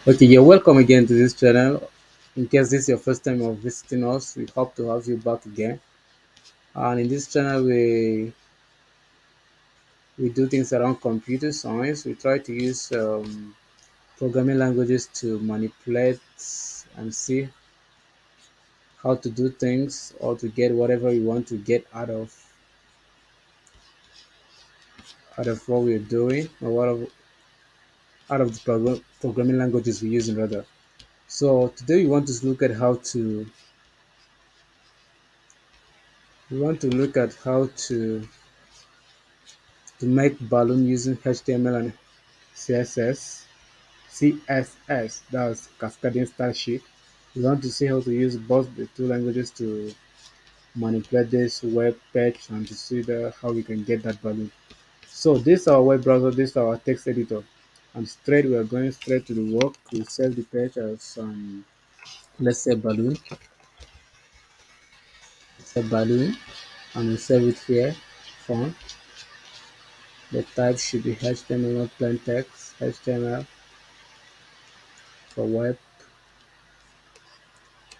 Okay, you're welcome again to this channel. In case this is your first time of visiting us, we hope to have you back again. And in this channel, we do things around computer science. We try to use programming languages to manipulate and see how to do things or to get whatever we want to get out of what we're doing or out of the programming languages we're using rather. So today we want to look at how to make balloon using HTML and CSS, that's cascading style sheet. We want to see how to use both the two languages to manipulate this web page and to see how we can get that balloon. So this is our web browser, this is our text editor. And we are going straight to the work. We save the page as let's say balloon, and we save it here. Font. The type should be HTML, not plain text. HTML for web.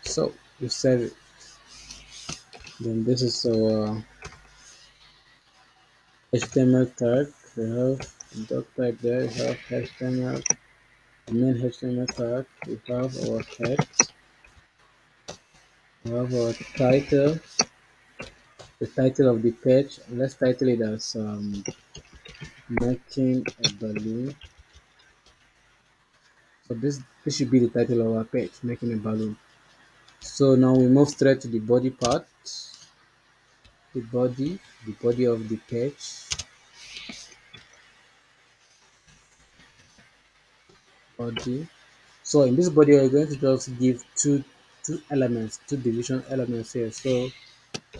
So we save it. Then this is our HTML tag. We have the doc type there. We have HTML, the main HTML tag. We have our text. We have our title, the title of the page. Let's title it as making a balloon. So this should be the title of our page, making a balloon. So now we move straight to the body part. The body of the page. Body. So in this body, we're going to just give two elements, two division elements here. So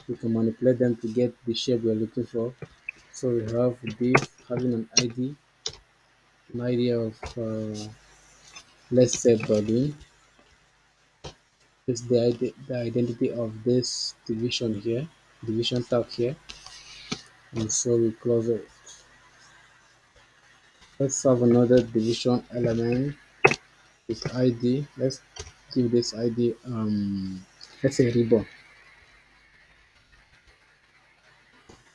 we can manipulate them to get the shape we're looking for. So we have div having an ID of let's say balloon. This is the identity of this division tag here, and so we close it. Let's have another division element with ID. Let's give this ID let's say ribbon.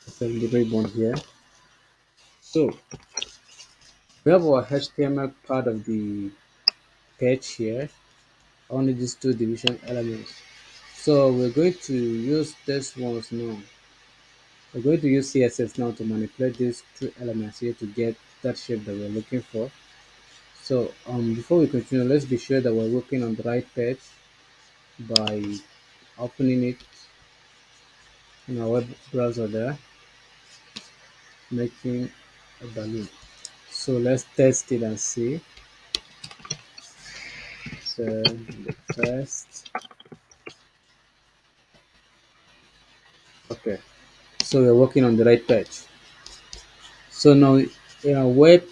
So the ribbon here. So we have our HTML part of the page here, only these two division elements. So we're going to use this ones now. We're going to use CSS now to manipulate these two elements here to get that shape that we're looking for. So before we continue, let's be sure that we're working on the right page by opening it in our web browser there, making a balloon. So let's test it and see. So the test. Okay. So we're working on the right page. So now, web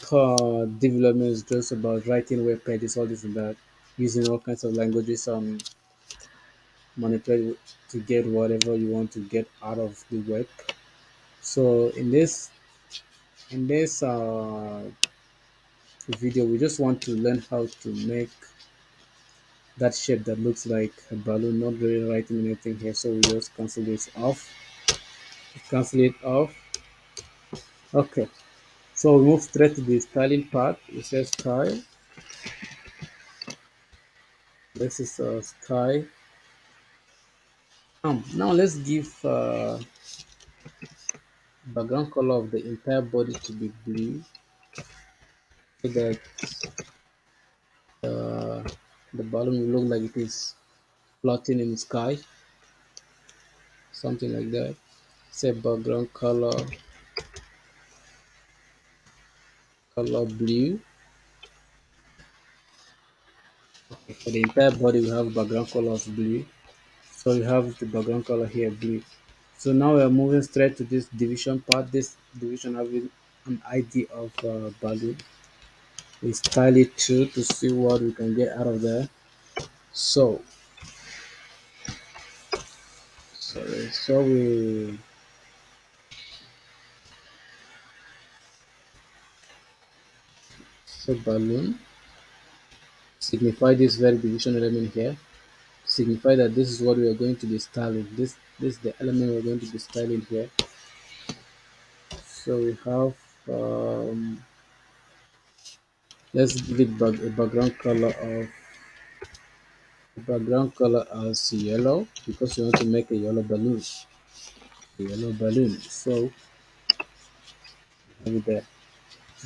development is just about writing web pages, all this and that, using all kinds of languages manipulate to get whatever you want to get out of the web. So in this video, we just want to learn how to make that shape that looks like a balloon, not really writing anything here. So we just cancel this off. Cancel it off. Okay. So we move straight to the styling part. It says style. This is a style. Now let's give background color of the entire body to be blue so that uh, the balloon will look like it is floating in the sky, something like that. Say background color blue. Okay, for the entire body we have background color of blue. So we have the background color here blue. So now we are moving straight to this division part. This division having an ID of balloon. We style it too to see what we can get out of there. So we balloon signify this very division element here, signify that this is what we are going to be styling. This is the element we're going to be styling here. So we have let's give it a background color as yellow because we want to make a yellow balloon. So have it there.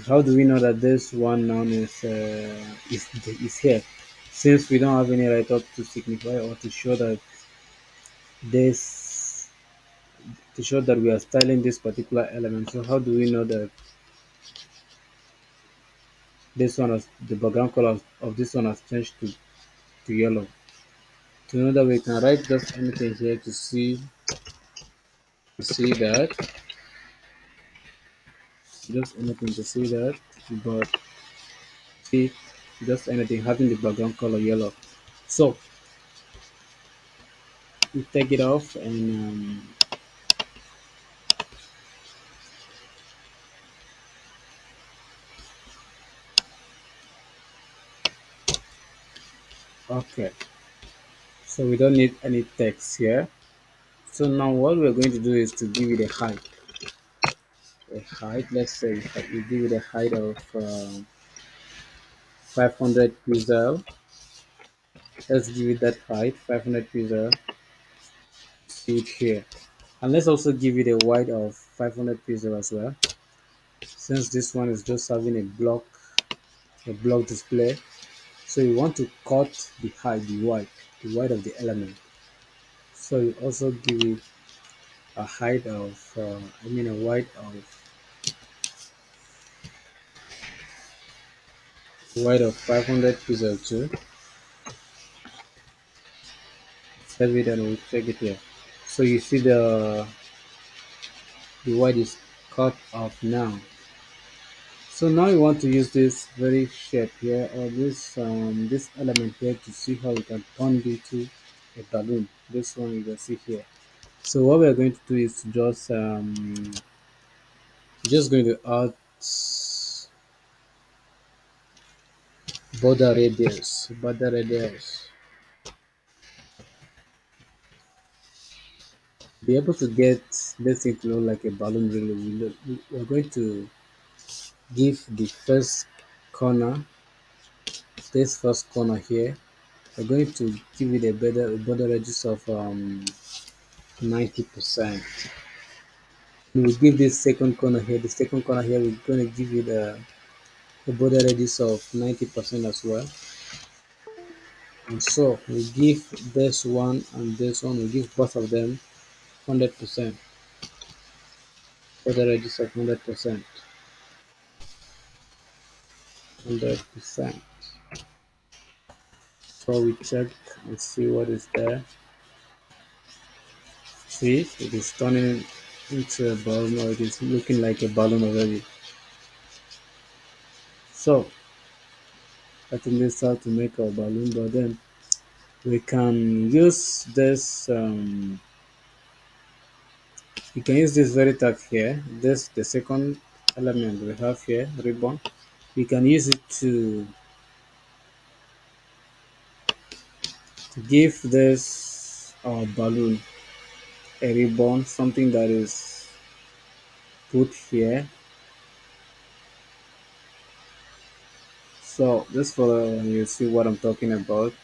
How do we know that this one noun is here? Since we don't have any write up to signify or to show that this we are styling this particular element. So how do we know that this one has the background color of this one has changed to yellow? To know that we can write just anything here to see that just anything to see that, but see just anything having the background color yellow. So we take it off and okay, so we don't need any text here. So now what we're going to do is to give it a height. Let's say we give it a height of 500 pixel. Let's give it that height, 500 pixel. See it here. And let's also give it a width of 500 pixel as well. Since this one is just having a block display. So you want to cut the height, the width of the element. So you also give it a height of, a width of 500 pixel too. Save it and we'll check it here. So you see the width is cut off now. So now you want to use this very shape here or this element here to see how we can turn it into a balloon. This one you can see here. So what we're going to do is to just going to add border radius. Be able to get this thing to look like a balloon really. We're going to give the corner, first corner here. We're going to give it a border radius of 90%. We'll give this second corner here. The second corner here, we're going to give it a border radius of 90% as well. And so we give this one and this one, we give both of them 100%. Border radius of 100%. 100%. So we check and see what is there. See, it is turning into a balloon or it is looking like a balloon already. So I think this is how to make our balloon, but then we can use this you can use this very tag here. This the second element we have here, ribbon. We can use it to give this balloon a ribbon, something that is put here. So just for you see what I'm talking about.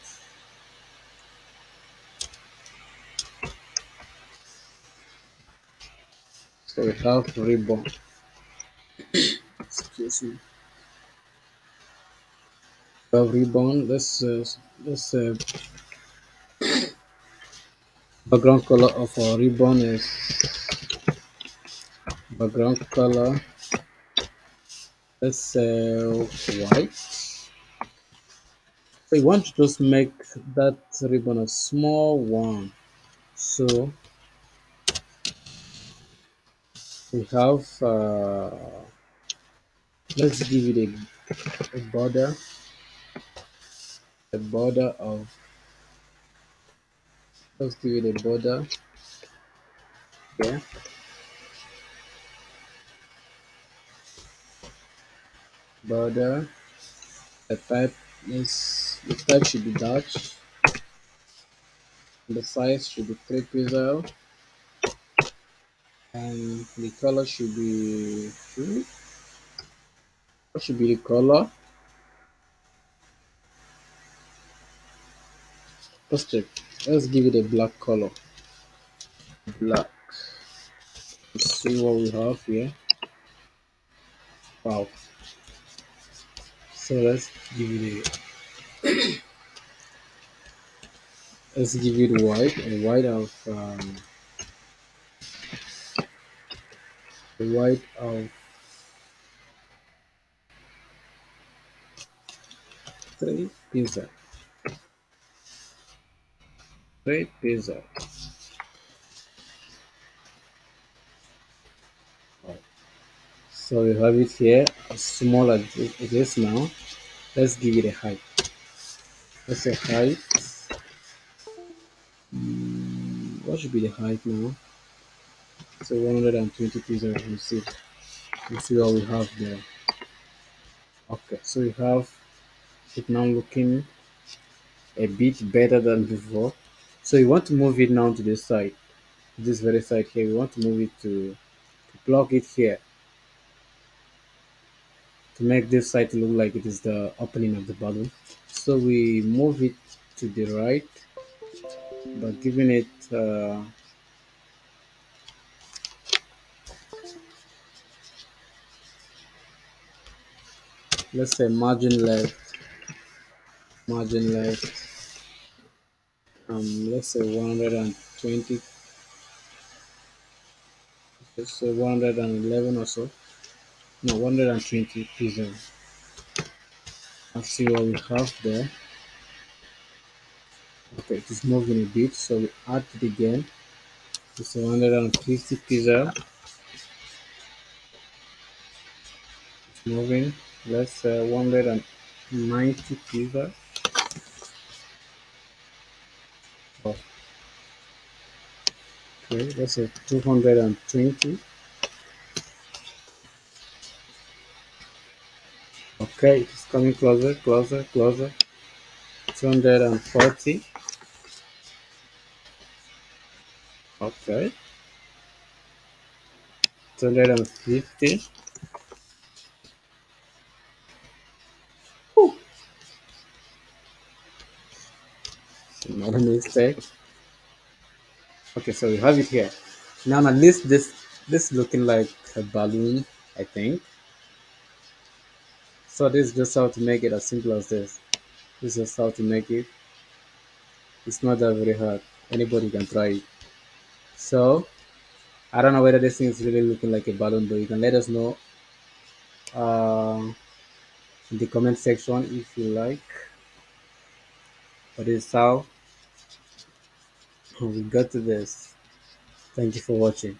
So we have ribbon. Excuse me. We have ribbon. This background color of our ribbon is background color. Let's say white. So you want to just make that ribbon a small one. So we have let's give it a border, a border of let's give it a border here, border, a type The type should be Dutch. The size should be 3 pixel, and the color should be what should be the color? Let's check. Let's give it a black color. Black. Let's see what we have here. Wow. So let's give it white, a white of a white of 3 pixel. 3 pixel. So we have it here as small as it is now. Let's give it a height. Let's say height. What should be the height now? So 120 pixels. You see. You see what we have there. Okay, so we have it now looking a bit better than before. So you want to move it now to this side, this very side here. We want to move it to plug it here to make this side look like it is the opening of the balloon. So we move it to the right by giving it let's say margin left let's say 120, let's say 111 or so, no 120 pixels. Let's see what we have there. Okay, it is moving a bit, so we add it again. It's 150 pixel. It's moving. Let's say 190 pixel. Okay, let's say 220. Okay, it's coming closer, closer, closer. 240. Okay, 250. Whew, another mistake. Okay, so we have it here. Now at least this looking like a balloon, I think. So this is just how to make it as simple as this. This is just how to make it. It's not that very hard. Anybody can try it. So I don't know whether this thing is really looking like a balloon, but you can let us know in the comment section if you like. But this is how we got to this. Thank you for watching.